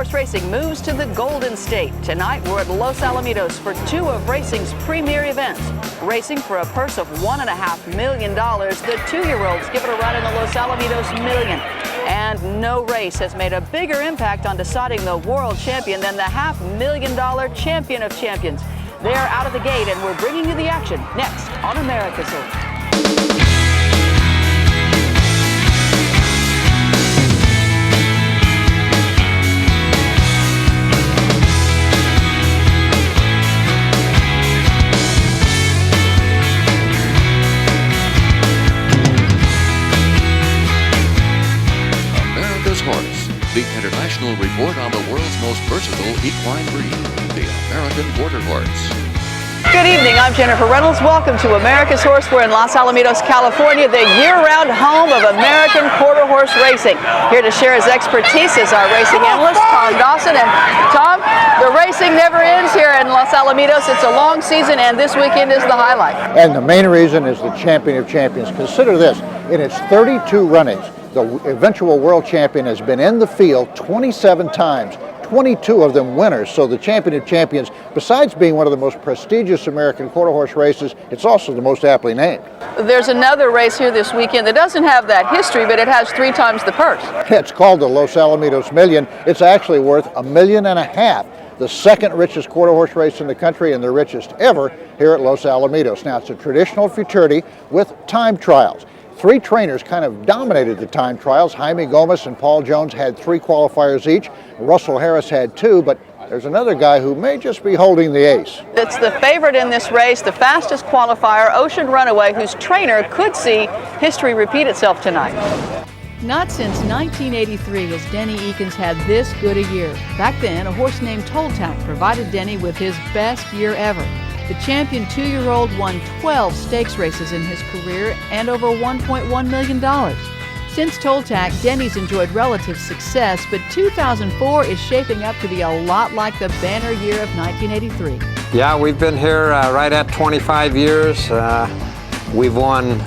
horse racing moves to the Golden State. Tonight, we're at Los Alamitos for two of racing's premier events. Racing for a purse of $1.5 million, the two-year-olds give it a run in the Los Alamitos Million. And no race has made a bigger impact on deciding the world champion than the $500,000 champion of champions. They're out of the gate, and we're bringing you the action next on America's Horse. Horse, the international report on the world's most versatile equine breed, the American Quarter Horse. Good evening, I'm Jennifer Reynolds. Welcome to America's Horse. We're in Los Alamitos, California, the year-round home of American Quarter Horse racing. Here to share his expertise is our racing analyst, Tom Dawson. And Tom, the racing never ends here in Los Alamitos. It's a long season, and this weekend is the highlight. And the main reason is the champion of champions. Consider this, in its 32 runnings, the eventual world champion has been in the field 27 times, 22 of them winners. So the champion of champions, besides being one of the most prestigious American quarter horse races, it's also the most aptly named. There's another race here this weekend that doesn't have that history, but it has 3 times the purse. It's called the Los Alamitos Million. It's actually worth $1.5 million. The second richest quarter horse race in the country and the richest ever here at Los Alamitos. Now, it's a traditional futurity with time trials. 3 trainers kind of dominated the time trials. Jaime Gomez and Paul Jones had 3 qualifiers each. Russell Harris had 2, but there's another guy who may just be holding the ace. It's the favorite in this race, the fastest qualifier, Ocean Runaway, whose trainer could see history repeat itself tonight. Not since 1983 has Denny Eakins had this good a year. Back then, a horse named Toltac provided Denny with his best year ever. The champion 2-year-old won 12 stakes races in his career and over $1.1 million. Since Toltac, Denny's enjoyed relative success, but 2004 is shaping up to be a lot like the banner year of 1983. Yeah, we've been here right at 25 years. We've won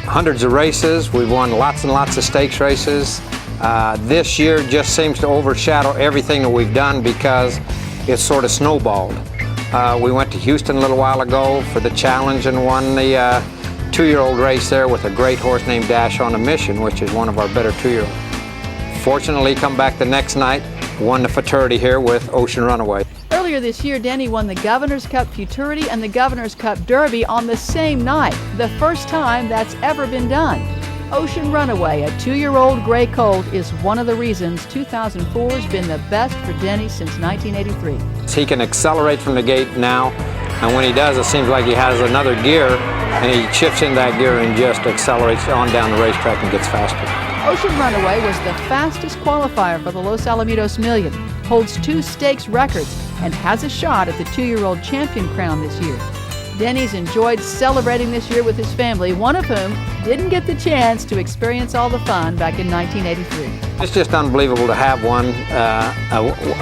hundreds of races. We've won lots and lots of stakes races. This year just seems to overshadow everything that we've done because it's sort of snowballed. We went to Houston a little while ago for the challenge and won the 2-year-old race there with a great horse named Dash on a Mission, which is one of our better 2-year-olds. Fortunately, come back the next night, won the futurity here with Ocean Runaway. Earlier this year, Denny won the Governor's Cup Futurity and the Governor's Cup Derby on the same night, the first time that's ever been done. Ocean Runaway, a 2-year-old gray colt, is one of the reasons 2004 has been the best for Denny since 1983. He can accelerate from the gate now, and when he does, it seems like he has another gear, and he shifts in that gear and just accelerates on down the racetrack and gets faster. Ocean Runaway was the fastest qualifier for the Los Alamitos Million, holds 2 stakes records, and has a shot at the 2-year-old champion crown this year. Denny's enjoyed celebrating this year with his family, one of whom didn't get the chance to experience all the fun back in 1983. It's just unbelievable to have one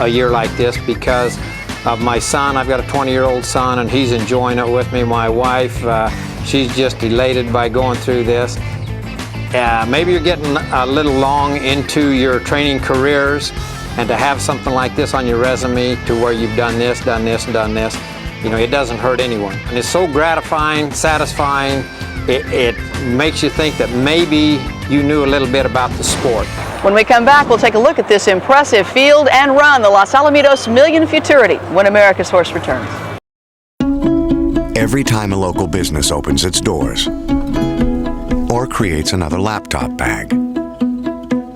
a year like this because of my son. I've got a 20-year-old son, and he's enjoying it with me. My wife, she's just elated by going through this. Maybe you're getting a little long into your training careers, and to have something like this on your resume to where you've done this, and done this, you know, it doesn't hurt anyone. And it's so gratifying, satisfying, it makes you think that maybe you knew a little bit about the sport. When we come back, we'll take a look at this impressive field and run, the Los Alamitos Million Futurity, when America's Horse returns. Every time a local business opens its doors, or creates another laptop bag,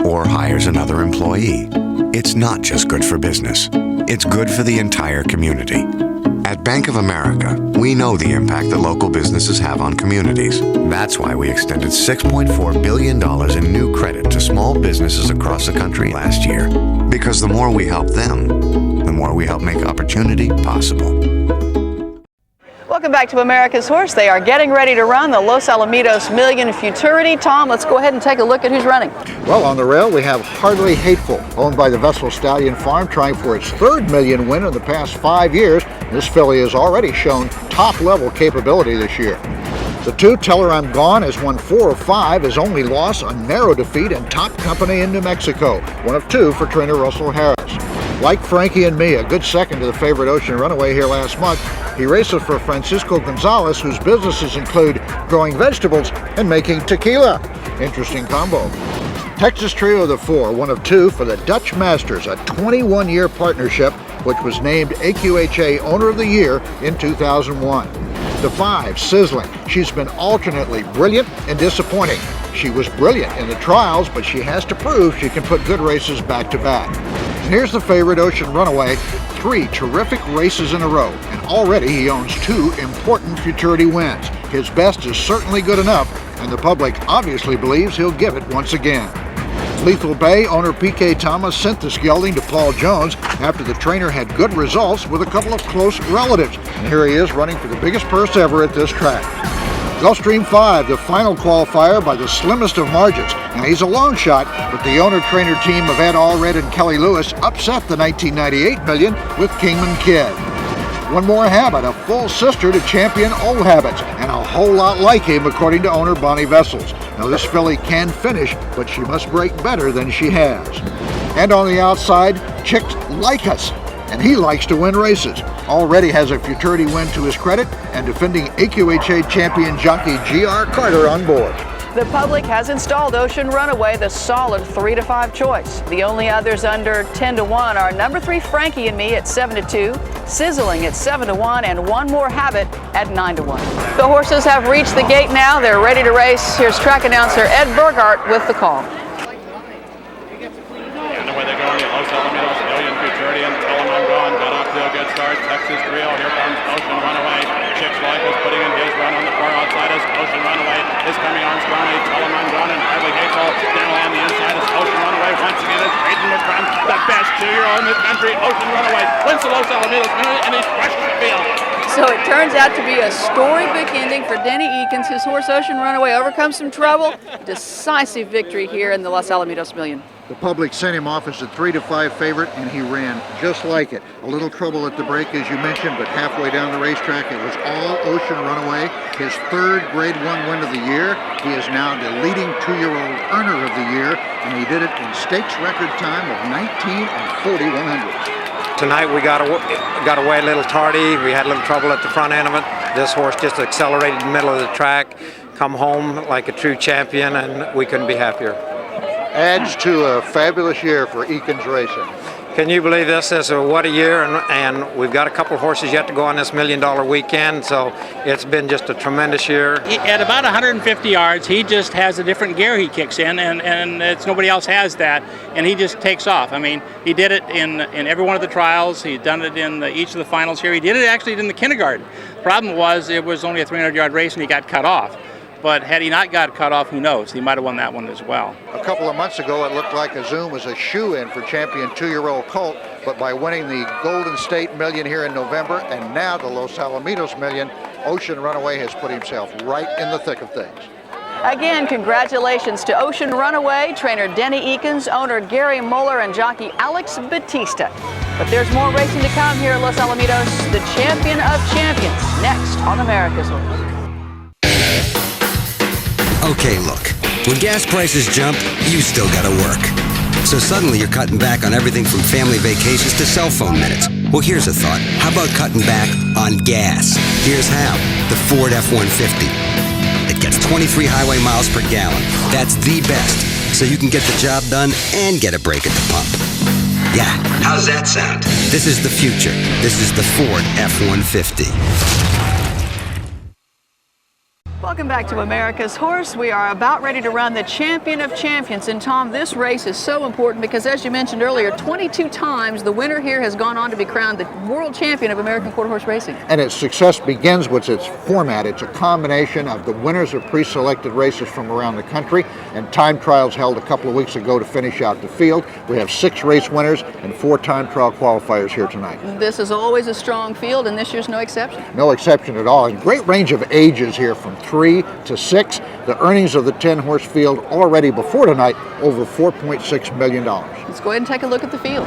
or hires another employee, it's not just good for business, it's good for the entire community. At Bank of America, we know the impact that local businesses have on communities. That's why we extended $6.4 billion in new credit to small businesses across the country last year. Because the more we help them, the more we help make opportunity possible. Welcome back to America's Horse. They are getting ready to run the Los Alamitos Million Futurity. Tom, let's go ahead and take a look at who's running. Well, on the rail, we have Hardly Hateful, owned by the Vessel Stallion Farm, trying for its 3rd million win in the past 5 years. This filly has already shown top-level capability this year. The 2, Tell Her I'm Gone, has won 4 of 5. His only loss, a narrow defeat in Top Company in New Mexico, one of 2 for trainer Russell Harris. Like Frankie and me, a good second to the favorite Ocean Runaway here last month. He races for Francisco Gonzalez, whose businesses include growing vegetables and making tequila. Interesting combo. Texas Trio of the Four, one of two for the Dutch Masters, a 21-year partnership which was named AQHA Owner of the Year in 2001. The 5, Sizzling. She's been alternately brilliant and disappointing. She was brilliant in the trials, but she has to prove she can put good races back to back. And here's the favorite Ocean Runaway, 3 terrific races in a row, and already he owns 2 important futurity wins. His best is certainly good enough, and the public obviously believes he'll give it once again. Lethal Bay owner P.K. Thomas sent this gelding to Paul Jones after the trainer had good results with a couple of close relatives. And here he is running for the biggest purse ever at this track. Gulfstream 5, the final qualifier by the slimmest of margins. Now he's a long shot, but the owner-trainer team of Ed Allred and Kelly Lewis upset the 1998 Million with Kingman Kid. One More Habit, a full sister to champion Old Habits, and a whole lot like him according to owner Bonnie Vessels. Now this filly can finish, but she must break better than she has. And on the outside, Chicks Like Us, and he likes to win races. Already has a futurity win to his credit, and defending AQHA champion jockey G.R. Carter on board. The public has installed Ocean Runaway, the solid 3-5 choice. The only others under 10-1 are number 3 Frankie and Me at 7-2, Sizzling at 7-1, and One More Habit at 9-1. The horses have reached the gate now. They're ready to race. Here's track announcer Ed Burgart with the call. And the way they're going, the Los Alamitos Million futurity and Telemangon got off to a good start. Texas Trio, here comes Ocean Runaway. Chicks Like Us putting in his run on the far outside as Ocean Runaway is coming on strongly. Telemangon and Harley Hazel down on the inside as Ocean Runaway once again is raising the front. The best 2-year-old in this country, Ocean Runaway, wins the Los Alamitos Million and he crushes the field. So it turns out to be a storybook ending for Denny Eakins. His horse Ocean Runaway overcomes some trouble. Decisive victory here in the Los Alamitos Million. The public sent him off as a 3-5 favorite, and he ran just like it. A little trouble at the break, as you mentioned, but halfway down the racetrack, it was all Ocean Runaway. His 3rd Grade 1 win of the year. He is now the leading 2-year-old earner of the year, and he did it in stakes record time of 19 40/100. Tonight we got away a little tardy. We had a little trouble at the front end of it. This horse just accelerated in the middle of the track, come home like a true champion, and we couldn't be happier. Adds to a fabulous year for Eakins Racing. Can you believe this? What a year, and we've got a couple of horses yet to go on this $1 million weekend, so it's been just a tremendous year. At about 150 yards, he just has a different gear he kicks in, and it's nobody else has that, and he just takes off. I mean, he did it in every one of the trials. He's done it in each of the finals here. He did it actually in the kindergarten. The problem was it was only a 300-yard race, and he got cut off. But had he not got cut off, who knows? He might have won that one as well. A couple of months ago, it looked like Azum was a shoe-in for champion 2-year-old Colt, but by winning the Golden State Million here in November and now the Los Alamitos Million, Ocean Runaway has put himself right in the thick of things. Again, congratulations to Ocean Runaway, trainer Denny Eakins, owner Gary Muller, and jockey Alex Batista. But there's more racing to come here at Los Alamitos, the champion of champions, next on America's Horse. Okay, look, when gas prices jump, you still gotta work. So suddenly you're cutting back on everything from family vacations to cell phone minutes. Well, here's a thought. How about cutting back on gas? Here's how. The Ford F-150. It gets 23 highway miles per gallon. That's the best. So you can get the job done and get a break at the pump. Yeah, how's that sound? This is the future. This is the Ford F-150. Welcome back to America's Horse. We are about ready to run the Champion of Champions. And Tom, this race is so important because, as you mentioned earlier, 22 times the winner here has gone on to be crowned the world champion of American quarter horse racing. And its success begins with its format. It's a combination of the winners of pre-selected races from around the country and time trials held a couple of weeks ago to finish out the field. We have 6 race winners and 4 time trial qualifiers here tonight. This is always a strong field, and this year's no exception. No exception at all. And great range of ages here from 3 to 6. The earnings of the 10-horse field already before tonight over $4.6 million. Let's go ahead and take a look at the field.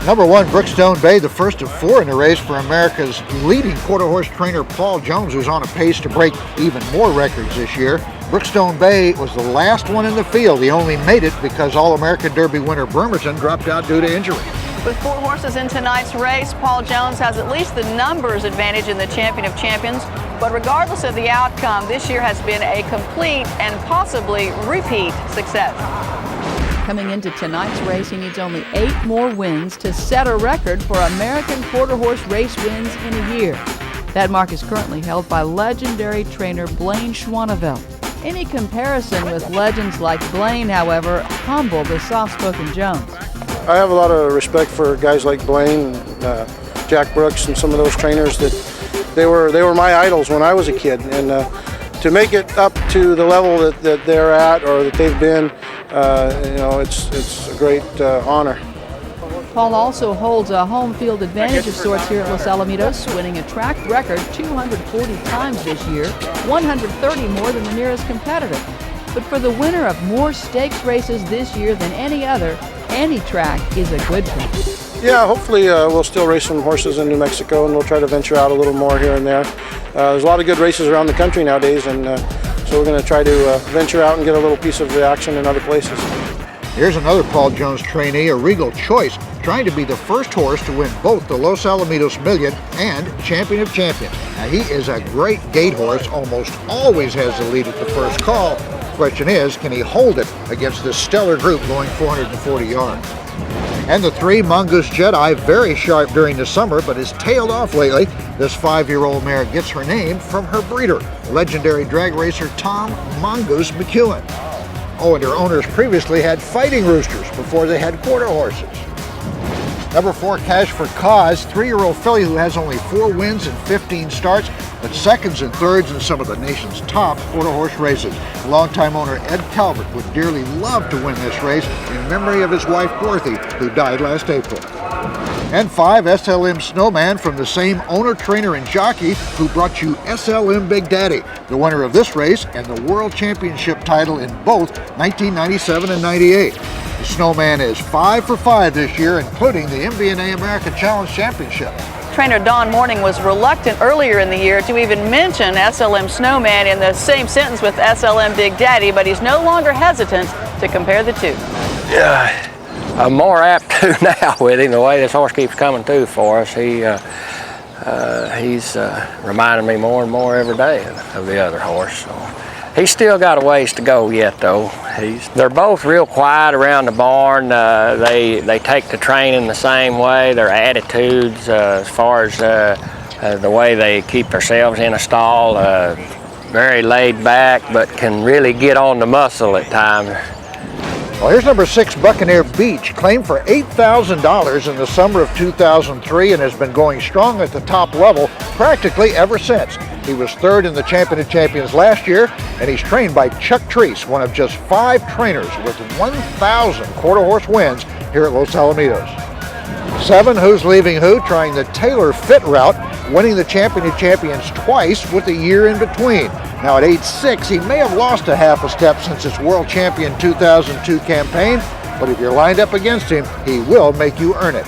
Number 1, Brookstone Bay, the first of 4 in the race for America's leading quarter horse trainer Paul Jones, who's on a pace to break even more records this year. Brookstone Bay was the last one in the field. He only made it because All-American Derby winner Bremerton dropped out due to injury. With 4 horses in tonight's race, Paul Jones has at least the numbers advantage in the Champion of Champions, but regardless of the outcome, this year has been a complete and possibly repeat success. Coming into tonight's race, he needs only 8 more wins to set a record for American quarter horse race wins in a year. That mark is currently held by legendary trainer Blaine Schwannevelt. Any comparison with legends like Blaine, however, humble the soft-spoken Jones. I have a lot of respect for guys like Blaine, Jack Brooks, and some of those trainers that they were my idols when I was a kid. And to make it up to the level that they're at or that they've been, it's a great honor. Paul also holds a home field advantage of sorts here at Los Alamitos, winning a track record 240 times this year, 130 more than the nearest competitor. But for the winner of more stakes races this year than any other, any track is a good track. Yeah, hopefully we'll still race some horses in New Mexico, and we'll try to venture out a little more here and there. There's a lot of good races around the country nowadays, and so we're going to try to venture out and get a little piece of the action in other places. Here's another Paul Jones trainee, a Regal Choice, trying to be the first horse to win both the Los Alamitos Million and Champion of Champions. Now, he is a great gate horse, almost always has the lead at the first call. Question is, can he hold it against this stellar group going 440 yards? And the 3 Mongoose Jedi, very sharp during the summer, but has tailed off lately. This 5-year-old mare gets her name from her breeder, legendary drag racer Tom Mongoose McEwen. Oh, and her owners previously had fighting roosters before they had quarter horses. Number 4, Cash for Cause, 3-year-old filly who has only 4 wins and 15 starts, but seconds and thirds in some of the nation's top quarter horse races. Longtime owner Ed Calvert would dearly love to win this race in memory of his wife Dorothy, who died last April. And 5, SLM Snowman, from the same owner, trainer, and jockey who brought you SLM Big Daddy, the winner of this race and the World Championship title in both 1997 and 98. The Snowman is 5 for 5 this year, including the MBNA American Challenge Championship. Trainer Don Morning was reluctant earlier in the year to even mention SLM Snowman in the same sentence with SLM Big Daddy, but he's no longer hesitant to compare the two. Yeah, I'm more apt to now with him, the way this horse keeps coming through for us. He's reminding me more and more every day of the other horse. So. He's still got a ways to go yet, though. They're both real quiet around the barn. They take the training the same way. Their attitudes, as far as the way they keep themselves in a stall, very laid back, but can really get on the muscle at times. Well, here's number 6, Buccaneer Beach, claimed for $8,000 in the summer of 2003 and has been going strong at the top level practically ever since. He was 3rd in the Champion of Champions last year, and he's trained by Chuck Treese, one of just 5 trainers with 1,000 quarter horse wins here at Los Alamitos. 7, Who's Leaving Who, trying the Taylor Fit route, winning the Champion of Champions twice with a year in between. Now at age 6, he may have lost a half a step since his World Champion 2002 campaign, but if you're lined up against him, he will make you earn it.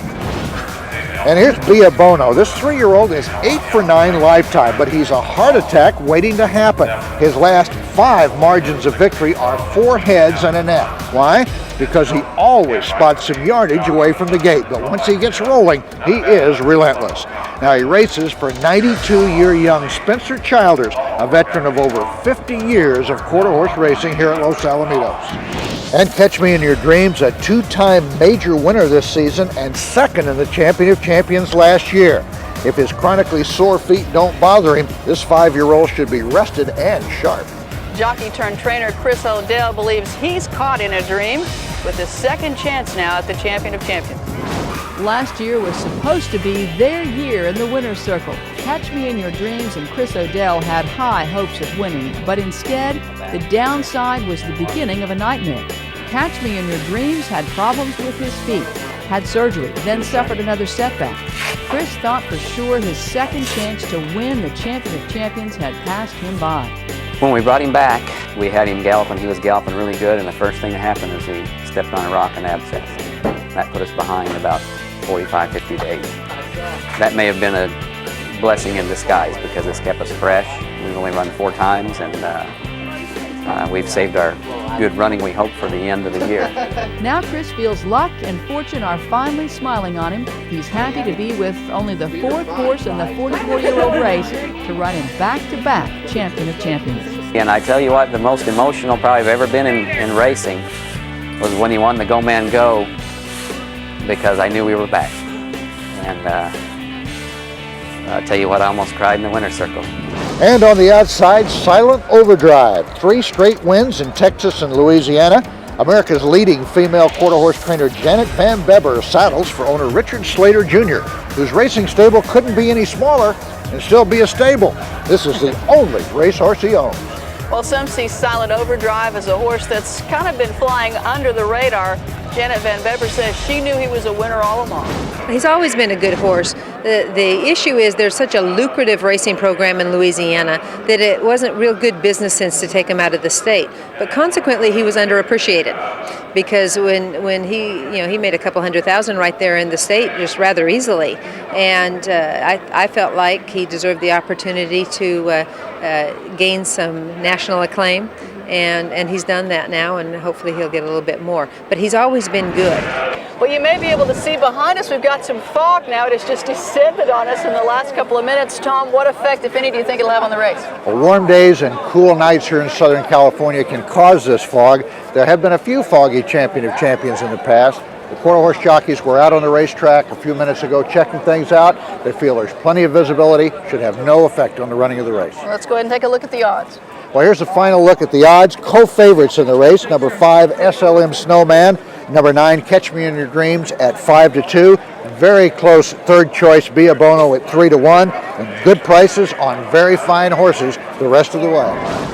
And here's Bia Bono. This 3-year-old is 8 for 9 lifetime, but he's a heart attack waiting to happen. His last 5 margins of victory are 4 heads and a neck. Why? Because he always spots some yardage away from the gate, but once he gets rolling, he is relentless. Now he races for 92-year young Spencer Childers, a veteran of over 50 years of quarter horse racing here at Los Alamitos. And Catch Me in Your Dreams, a 2-time major winner this season and 2nd in the Champion of Champions last year. If his chronically sore feet don't bother him, this 5-year-old should be rested and sharp. Jockey turned trainer Chris O'Dell believes he's caught in a dream with his 2nd chance now at the Champion of Champions. Last year was supposed to be their year in the winner's circle. Catch Me in Your Dreams and Chris O'Dell had high hopes of winning, but instead, the downside was the beginning of a nightmare. Catch Me in Your Dreams had problems with his feet, had surgery, then suffered another setback. Chris thought for sure his 2nd chance to win the Champion of Champions had passed him by. When we brought him back, we had him galloping. He was galloping really good, and the first thing that happened is he stepped on a rock and abscess. That put us behind about 45, 50 days. That may have been a blessing in disguise because it's kept us fresh. We've only run 4 times, and we've saved our good running, we hope, for the end of the year. Now Chris feels luck and fortune are finally smiling on him. He's happy to be with only the fourth horse in the 44-year-old race to run him back-to-back champion of champions. And I tell you what, the most emotional probably I've ever been in racing was when he won the Go Man Go, because I knew we were back. And I'll tell you what, I almost cried in the winner's circle. And on the outside, silent overdrive. 3 straight wins in Texas and Louisiana. America's leading female quarter horse trainer Janet Van Beber saddles for owner Richard Slater Jr., whose racing stable couldn't be any smaller and still be a stable. This is the only racehorse he owns. Well, some see Silent Overdrive as a horse that's kind of been flying under the radar. Janet Van Beber says she knew he was a winner all along. He's always been a good horse. The issue is there's such a lucrative racing program in Louisiana that it wasn't real good business sense to take him out of the state. But consequently, he was underappreciated, because when he made a couple $100,000 right there in the state just rather easily, and I felt like he deserved the opportunity to gain some national acclaim. And he's done that now, and hopefully he'll get a little bit more. But he's always been good. Well, you may be able to see behind us, we've got some fog now. It has just descended on us in the last couple of minutes. Tom, what effect, if any, do you think it'll have on the race? Well, warm days and cool nights here in Southern California can cause this fog. There have been a few foggy champion of champions in the past. The quarter horse jockeys were out on the racetrack a few minutes ago checking things out. They feel there's plenty of visibility, should have no effect on the running of the race. Well, let's go ahead and take a look at the odds. Well, here's a final look at the odds. Co-favorites in the race: number 5, SLM Snowman; number 9, Catch Me in Your Dreams at 5-2. Very close third choice, Be a Bono at 3-1. And good prices on very fine horses the rest of the way.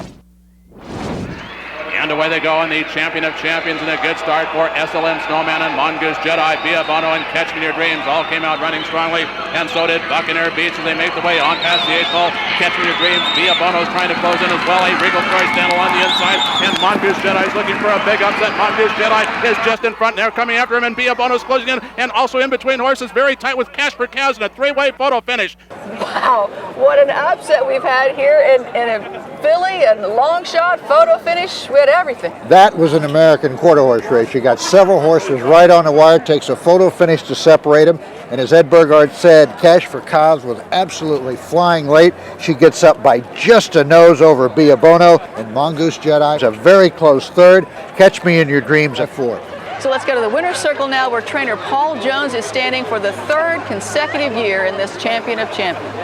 And away they go, and the champion of champions, and a good start for SLM Snowman and Mongoose Jedi, Be a Bono and Catch Me in Your Dreams all came out running strongly, and so did Buccaneer Beach as they make the way on past the 8th hole. Catch Me in Your Dreams, Be a Bono is trying to close in as well. A Regal Troy Stanley on the inside, and Mongoose Jedi is looking for a big upset. Mongoose Jedi is just in front, and they're coming after him, and Be a Bono is closing in, and also in between horses, very tight with Cash for Cows and a 3-way photo finish. Wow, what an upset we've had here in a filly and long shot, photo finish. We had everything. That was an American quarter horse race. You got several horses right on the wire. It takes a photo finish to separate them. And as Ed Burgard said, Cash for Cows was absolutely flying late. She gets up by just a nose over Be a Bono, and Mongoose Jedi is a very close third. Catch Me in Your Dreams at 4th. So let's go to the winner's circle now, where trainer Paul Jones is standing for the 3rd consecutive year in this champion of champions.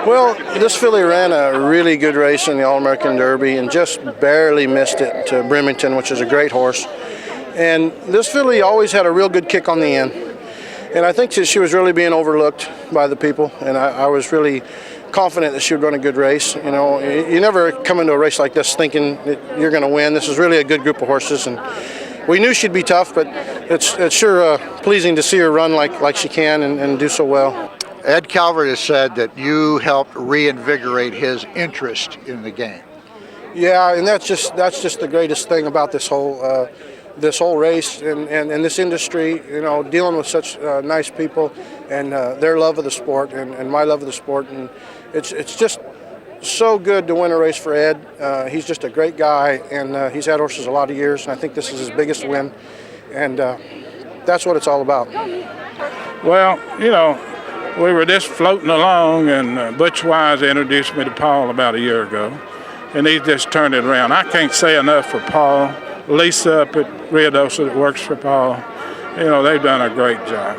Well, this filly ran a really good race in the All-American Derby and just barely missed it to Bremerton, which is a great horse. And this filly always had a real good kick on the end. And I think that she was really being overlooked by the people, and I was really confident that she would run a good race. You know, you never come into a race like this thinking that you're going to win. This is really a good group of horses, and we knew she'd be tough, but it's sure pleasing to see her run like she can and do so well. Ed Calvert has said that you helped reinvigorate his interest in the game. Yeah, and that's just the greatest thing about this whole race and this industry. You know, dealing with such nice people and their love of the sport and my love of the sport, and it's just so good to win a race for Ed. He's just a great guy, and he's had horses a lot of years, and I think this is his biggest win, and that's what it's all about. Well, you know, we were just floating along, and Butch Wise introduced me to Paul about a year ago, and he just turned it around. I can't say enough for Paul. Lisa up at Riodosa that works for Paul, you know, they've done a great job.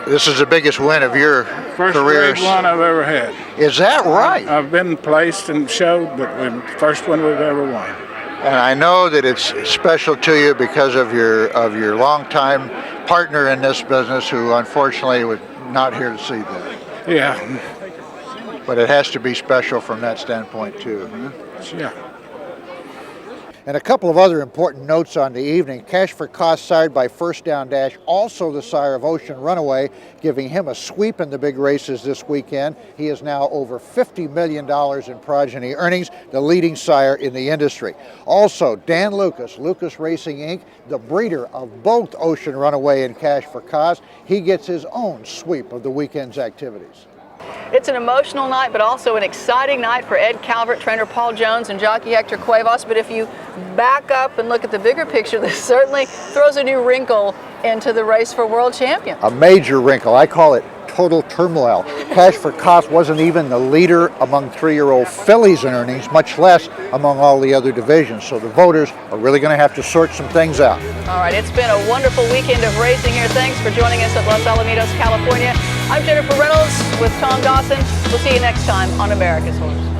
This is the biggest win of your First career. First one I've ever had. Is that right? I've been placed and showed, but the first one we've ever won. And I know that it's special to you because of your longtime partner in this business, who unfortunately was not here to see that. Yeah. But it has to be special from that standpoint too. Huh? Yeah. And a couple of other important notes on the evening. Cash for Cost, sired by First Down Dash, also the sire of Ocean Runaway, giving him a sweep in the big races this weekend. He is now over $50 million in progeny earnings, the leading sire in the industry. Also, Dan Lucas, Lucas Racing Inc., the breeder of both Ocean Runaway and Cash for Cost, he gets his own sweep of the weekend's activities. It's an emotional night, but also an exciting night for Ed Calvert, trainer Paul Jones, and jockey Hector Cuevas. But if you back up and look at the bigger picture, this certainly throws a new wrinkle into the race for world champion. A major wrinkle. I call it total turmoil. Cash for Cost wasn't even the leader among 3-year-old fillies in earnings, much less among all the other divisions. So the voters are really going to have to sort some things out. All right, it's been a wonderful weekend of racing here. Thanks for joining us at Los Alamitos, California. I'm Jennifer Reynolds with Tom Dawson. We'll see you next time on America's Horse.